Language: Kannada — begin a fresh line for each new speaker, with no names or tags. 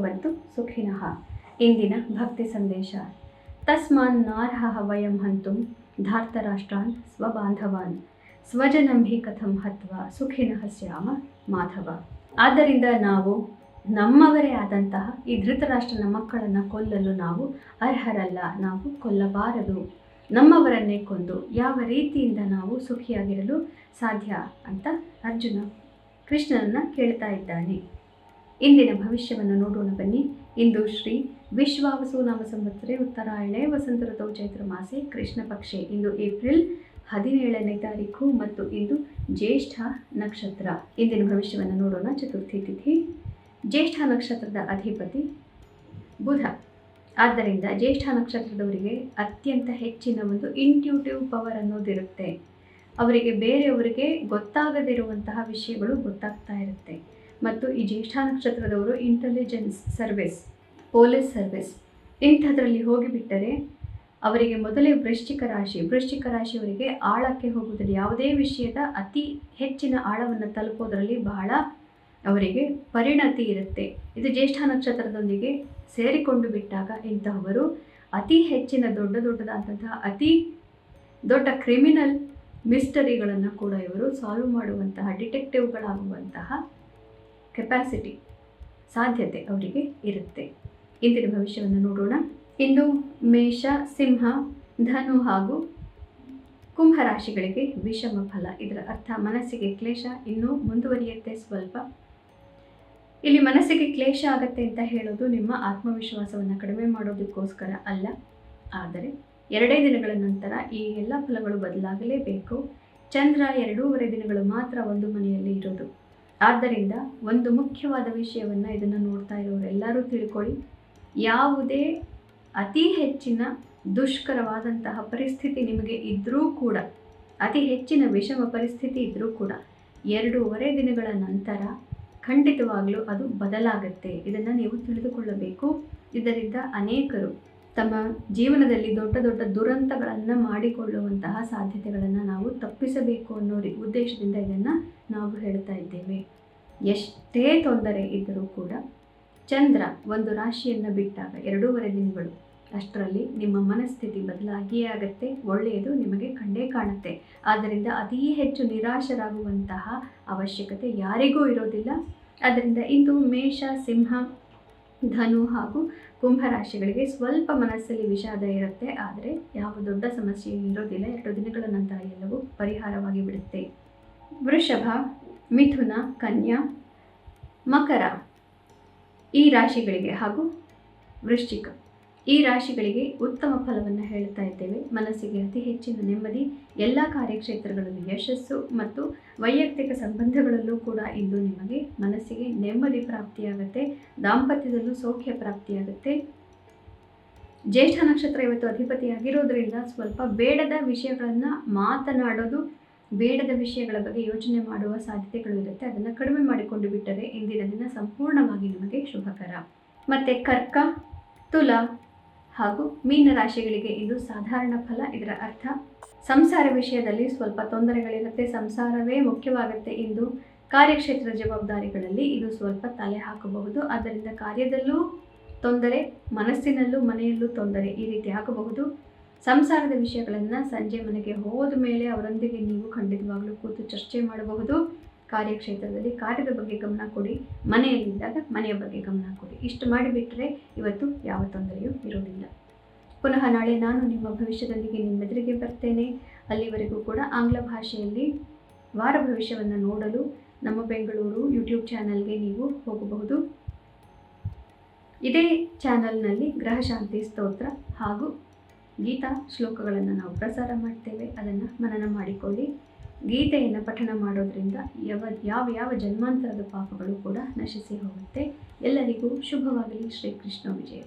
ಭವಂತು ಸುಖಿನಃ. ಇಂದಿನ ಭಕ್ತಿ ಸಂದೇಶ. ತಸ್ಮಾನ್ ನಾರ್ಹಃ ವಯಂ ಹಂತುಂ ಧಾರ್ತರಾಷ್ಟ್ರಾನ್ ಸ್ವಬಾಂಧವಾನ್ ಸ್ವಜನಂ ಹಿ ಕಥಂ ಹತ್ವಾ ಸುಖಿನಃ ಸ್ಯಾಮ ಮಾಧವ. ಆದ್ದರಿಂದ ನಾವು ನಮ್ಮವರೇ ಆದಂತಹ ಈ ಧೃತರಾಷ್ಟ್ರನ ಮಕ್ಕಳನ್ನು ಕೊಲ್ಲಲು ನಾವು ಅರ್ಹರಲ್ಲ, ನಾವು ಕೊಲ್ಲಬಾರದು. ನಮ್ಮವರನ್ನೇ ಕೊಂದು ಯಾವ ರೀತಿಯಿಂದ ನಾವು ಸುಖಿಯಾಗಿರಲು ಸಾಧ್ಯ ಅಂತ ಅರ್ಜುನ ಕೃಷ್ಣನನ್ನು ಕೇಳ್ತಾ ಇದ್ದಾನೆ. ಇಂದಿನ ಭವಿಷ್ಯವನ್ನು ನೋಡೋಣ ಬನ್ನಿ. ಇಂದು ಶ್ರೀ ವಿಶ್ವಾವಸು ನಾಮ ಸಂವತ್ಸರೆ ಉತ್ತರಾಯಣೆ ವಸಂತ ಋತೌ ಚೈತ್ರ ಮಾಸೆ ಕೃಷ್ಣ ಪಕ್ಷೆ. ಇಂದು ಏಪ್ರಿಲ್ 17ನೇ ತಾರೀಕು ಮತ್ತು ಇಂದು ಜ್ಯೇಷ್ಠ ನಕ್ಷತ್ರ. ಇಂದಿನ ಭವಿಷ್ಯವನ್ನು ನೋಡೋಣ. ಚತುರ್ಥಿ ತಿಥಿ. ಜ್ಯೇಷ್ಠ ನಕ್ಷತ್ರದ ಅಧಿಪತಿ ಬುಧ. ಆದ್ದರಿಂದ ಜ್ಯೇಷ್ಠ ನಕ್ಷತ್ರದವರಿಗೆ ಅತ್ಯಂತ ಹೆಚ್ಚಿನ ಒಂದು ಇಂಟ್ಯೂಟಿವ್ ಪವರ್ ಅನ್ನೋದಿರುತ್ತೆ. ಅವರಿಗೆ ಬೇರೆಯವರಿಗೆ ಗೊತ್ತಾಗದಿರುವಂತಹ ವಿಷಯಗಳು ಗೊತ್ತಾಗ್ತಾ ಇರುತ್ತೆ. ಮತ್ತು ಈ ಜ್ಯೇಷ್ಠ ನಕ್ಷತ್ರದವರು ಇಂಟೆಲಿಜೆನ್ಸ್ ಸರ್ವಿಸ್, ಪೊಲೀಸ್ ಸರ್ವಿಸ್ ಇಂಥದ್ರಲ್ಲಿ ಹೋಗಿಬಿಟ್ಟರೆ ಅವರಿಗೆ ಮೊದಲೇ ವೃಶ್ಚಿಕ ರಾಶಿಯವರಿಗೆ ಆಳಕ್ಕೆ ಹೋಗುವುದರಲ್ಲಿ ಯಾವುದೇ ವಿಷಯದ ಅತಿ ಹೆಚ್ಚಿನ ಆಳವನ್ನು ತಲುಪೋದರಲ್ಲಿ ಬಹಳ ಅವರಿಗೆ ಪರಿಣತಿ ಇರುತ್ತೆ. ಇದು ಜ್ಯೇಷ್ಠ ನಕ್ಷತ್ರದೊಂದಿಗೆ ಸೇರಿಕೊಂಡು ಬಿಟ್ಟಾಗ ಇಂತಹವರು ಅತಿ ಹೆಚ್ಚಿನ ದೊಡ್ಡದಾದಂತಹ ಅತಿ ದೊಡ್ಡ ಕ್ರಿಮಿನಲ್ ಮಿಸ್ಟರಿಗಳನ್ನು ಕೂಡ ಇವರು ಸಾಲ್ವ್ ಮಾಡುವಂತಹ ಡಿಟೆಕ್ಟಿವ್ಗಳಾಗುವಂತಹ ಕೆಪಾಸಿಟಿ, ಸಾಧ್ಯತೆ ಅವರಿಗೆ ಇರುತ್ತೆ. ಇಂದಿನ ಭವಿಷ್ಯವನ್ನು ನೋಡೋಣ. ಇಂದು ಮೇಷ, ಸಿಂಹ, ಧನು ಹಾಗೂ ಕುಂಭ ರಾಶಿಗಳಿಗೆ ವಿಷಮ ಫಲ. ಇದರ ಅರ್ಥ ಮನಸ್ಸಿಗೆ ಕ್ಲೇಶ ಇನ್ನೂ ಮುಂದುವರಿಯುತ್ತೆ ಸ್ವಲ್ಪ. ಇಲ್ಲಿ ಮನಸ್ಸಿಗೆ ಕ್ಲೇಶ ಆಗತ್ತೆ ಅಂತ ಹೇಳೋದು ನಿಮ್ಮ ಆತ್ಮವಿಶ್ವಾಸವನ್ನು ಕಡಿಮೆ ಮಾಡೋದಕ್ಕೋಸ್ಕರ ಅಲ್ಲ. ಆದರೆ 2 ದಿನಗಳ ನಂತರ ಈ ಎಲ್ಲ ಫಲಗಳು ಬದಲಾಗಲೇಬೇಕು. ಚಂದ್ರ 2.5 ದಿನಗಳು ಮಾತ್ರ ಒಂದು ಮನೆಯಲ್ಲಿ ಇರೋದು. ಆದ್ದರಿಂದ ಒಂದು ಮುಖ್ಯವಾದ ವಿಷಯವನ್ನು ಇದನ್ನು ನೋಡ್ತಾ ಇರೋರೆಲ್ಲರೂ ತಿಳ್ಕೊಳ್ಳಿ. ಯಾವುದೇ ಅತಿ ಹೆಚ್ಚಿನ ದುಷ್ಕರವಾದಂತಹ ಪರಿಸ್ಥಿತಿ ನಿಮಗೆ ಇದ್ದರೂ ಕೂಡ, ಅತಿ ಹೆಚ್ಚಿನ ವಿಷಮ ಪರಿಸ್ಥಿತಿ ಇದ್ದರೂ ಕೂಡ 2.5 ದಿನಗಳ ನಂತರ ಖಂಡಿತವಾಗಲೂ ಅದು ಬದಲಾಗುತ್ತೆ. ಇದನ್ನು ನೀವು ತಿಳಿದುಕೊಳ್ಳಬೇಕು. ಇದರಿಂದ ಅನೇಕರು ತಮ್ಮ ಜೀವನದಲ್ಲಿ ದೊಡ್ಡ ದುರಂತಗಳನ್ನು ಮಾಡಿಕೊಳ್ಳುವಂತಹ ಸಾಧ್ಯತೆಗಳನ್ನು ನಾವು ತಪ್ಪಿಸಬೇಕು ಅನ್ನೋ ಉದ್ದೇಶದಿಂದ ಇದನ್ನು ನಾವು ಹೇಳ್ತಾ ಇದ್ದೇವೆ. ಎಷ್ಟೇ ತೊಂದರೆ ಇದ್ದರೂ ಕೂಡ ಚಂದ್ರ ಒಂದು ರಾಶಿಯನ್ನು ಬಿಟ್ಟಾಗ 2.5 ದಿನಗಳು ಅಷ್ಟರಲ್ಲಿ ನಿಮ್ಮ ಮನಸ್ಥಿತಿ ಬದಲಾಗಿಯೇ ಆಗುತ್ತೆ. ಒಳ್ಳೆಯದು ನಿಮಗೆ ಕಂಡೇ ಕಾಣುತ್ತೆ. ಆದ್ದರಿಂದ ಅತೀ ಹೆಚ್ಚು ನಿರಾಶರಾಗುವಂತಹ ಅವಶ್ಯಕತೆ ಯಾರಿಗೂ ಇರೋದಿಲ್ಲ. ಆದ್ದರಿಂದ ಇಂದು ಮೇಷ, ಸಿಂಹ, ಧನು ಹಾಗೂ ಕುಂಭ ರಾಶಿಗಳಿಗೆ ಸ್ವಲ್ಪ ಮನಸ್ಸಲ್ಲಿ ವಿಷಾದ ಇರುತ್ತೆ. ಆದರೆ ಯಾವ ದೊಡ್ಡ ಸಮಸ್ಯೆ ಇರೋದಿಲ್ಲ. 2 ದಿನಗಳ ನಂತರ ಎಲ್ಲವೂ ಪರಿಹಾರವಾಗಿ ಬಿಡುತ್ತೆ. ವೃಷಭ, ಮಿಥುನ, ಕನ್ಯಾ, ಮಕರ ಈ ರಾಶಿಗಳಿಗೆ ಹಾಗೂ ವೃಶ್ಚಿಕ ಈ ರಾಶಿಗಳಿಗೆ ಉತ್ತಮ ಫಲವನ್ನು ಹೇಳ್ತಾ ಇದ್ದೇವೆ. ಮನಸ್ಸಿಗೆ ಅತಿ ಹೆಚ್ಚಿನ ನೆಮ್ಮದಿ, ಎಲ್ಲ ಕಾರ್ಯಕ್ಷೇತ್ರಗಳಲ್ಲಿ ಯಶಸ್ಸು ಮತ್ತು ವೈಯಕ್ತಿಕ ಸಂಬಂಧಗಳಲ್ಲೂ ಕೂಡ ಇಂದು ನಿಮಗೆ ಮನಸ್ಸಿಗೆ ನೆಮ್ಮದಿ ಪ್ರಾಪ್ತಿಯಾಗುತ್ತೆ. ದಾಂಪತ್ಯದಲ್ಲೂ ಸೌಖ್ಯ ಪ್ರಾಪ್ತಿಯಾಗುತ್ತೆ. ಜ್ಯೇಷ್ಠ ನಕ್ಷತ್ರ ಇವತ್ತು ಅಧಿಪತಿಯಾಗಿರೋದ್ರಿಂದ ಸ್ವಲ್ಪ ಬೇಡದ ವಿಷಯಗಳನ್ನು ಮಾತನಾಡೋದು, ಬೇಡದ ವಿಷಯಗಳ ಬಗ್ಗೆ ಯೋಚನೆ ಮಾಡುವ ಸಾಧ್ಯತೆಗಳು ಇರುತ್ತೆ. ಅದನ್ನು ಕಡಿಮೆ ಮಾಡಿಕೊಂಡು ಬಿಟ್ಟರೆ ಇಂದಿನ ದಿನ ಸಂಪೂರ್ಣವಾಗಿ ನಿಮಗೆ ಶುಭಕರ. ಮತ್ತು ಕರ್ಕ, ತುಲಾ ಹಾಗೂ ಮೀನ ರಾಶಿಗಳಿಗೆ ಇದು ಸಾಧಾರಣ ಫಲ. ಇದರ ಅರ್ಥ ಸಂಸಾರ ವಿಷಯದಲ್ಲಿ ಸ್ವಲ್ಪ ತೊಂದರೆಗಳಿರುತ್ತೆ. ಸಂಸಾರವೇ ಮುಖ್ಯವಾಗುತ್ತೆ. ಇಂದು ಕಾರ್ಯಕ್ಷೇತ್ರದ ಜವಾಬ್ದಾರಿಗಳಲ್ಲಿ ಇದು ಸ್ವಲ್ಪ ತಲೆ ಹಾಕಬಹುದು. ಆದ್ದರಿಂದ ಕಾರ್ಯದಲ್ಲೂ ತೊಂದರೆ, ಮನಸ್ಸಿನಲ್ಲೂ ಮನೆಯಲ್ಲೂ ತೊಂದರೆ ಈ ರೀತಿ ಆಗಬಹುದು. ಸಂಸಾರದ ವಿಷಯಗಳನ್ನು ಸಂಜೆ ಮನೆಗೆ ಹೋದ ಮೇಲೆ ಅವರೊಂದಿಗೆ ನೀವು ಖಂಡಿತವಾಗಲೂ ಕೂತು ಚರ್ಚೆ ಮಾಡಬಹುದು. ಕಾರ್ಯಕ್ಷೇತ್ರದಲ್ಲಿ ಕಾರ್ಯದ ಬಗ್ಗೆ ಗಮನ ಕೊಡಿ, ಮನೆಯಲ್ಲಿದ್ದಾಗ ಮನೆಯ ಬಗ್ಗೆ ಗಮನ ಕೊಡಿ. ಇಷ್ಟು ಮಾಡಿಬಿಟ್ರೆ ಇವತ್ತು ಯಾವ ತೊಂದರೆಯೂ ಇರೋದಿಲ್ಲ. ಪುನಃ ನಾಳೆ ನಾನು ನಿಮ್ಮ ಭವಿಷ್ಯದೊಂದಿಗೆ ನಿಮ್ಮೆದುರಿಗೆ ಬರ್ತೇನೆ. ಅಲ್ಲಿವರೆಗೂ ಕೂಡ ಆಂಗ್ಲ ಭಾಷೆಯಲ್ಲಿ ವಾರ ಭವಿಷ್ಯವನ್ನು ನೋಡಲು ನಮ್ಮ ಬೆಂಗಳೂರು ಯೂಟ್ಯೂಬ್ ಚಾನಲ್ಗೆ ನೀವು ಹೋಗಬಹುದು. ಇದೇ ಚಾನಲ್ನಲ್ಲಿ ಗ್ರಹಶಾಂತಿ ಸ್ತೋತ್ರ ಹಾಗೂ ಗೀತಾ ಶ್ಲೋಕಗಳನ್ನು ನಾವು ಪ್ರಸಾರ ಮಾಡ್ತೇವೆ. ಅದನ್ನು ಮನನ ಮಾಡಿಕೊಳ್ಳಿ. ಗೀತೆಯನ್ನು ಪಠಣ ಮಾಡೋದ್ರಿಂದ ಯಾವ ಜನ್ಮಾಂತರದ ಪಾಪಗಳು ಕೂಡ ನಶಿಸಿ ಹೋಗುತ್ತೆ. ಎಲ್ಲರಿಗೂ ಶುಭವಾಗಲಿ. ಶ್ರೀಕೃಷ್ಣ ವಿಜಯ.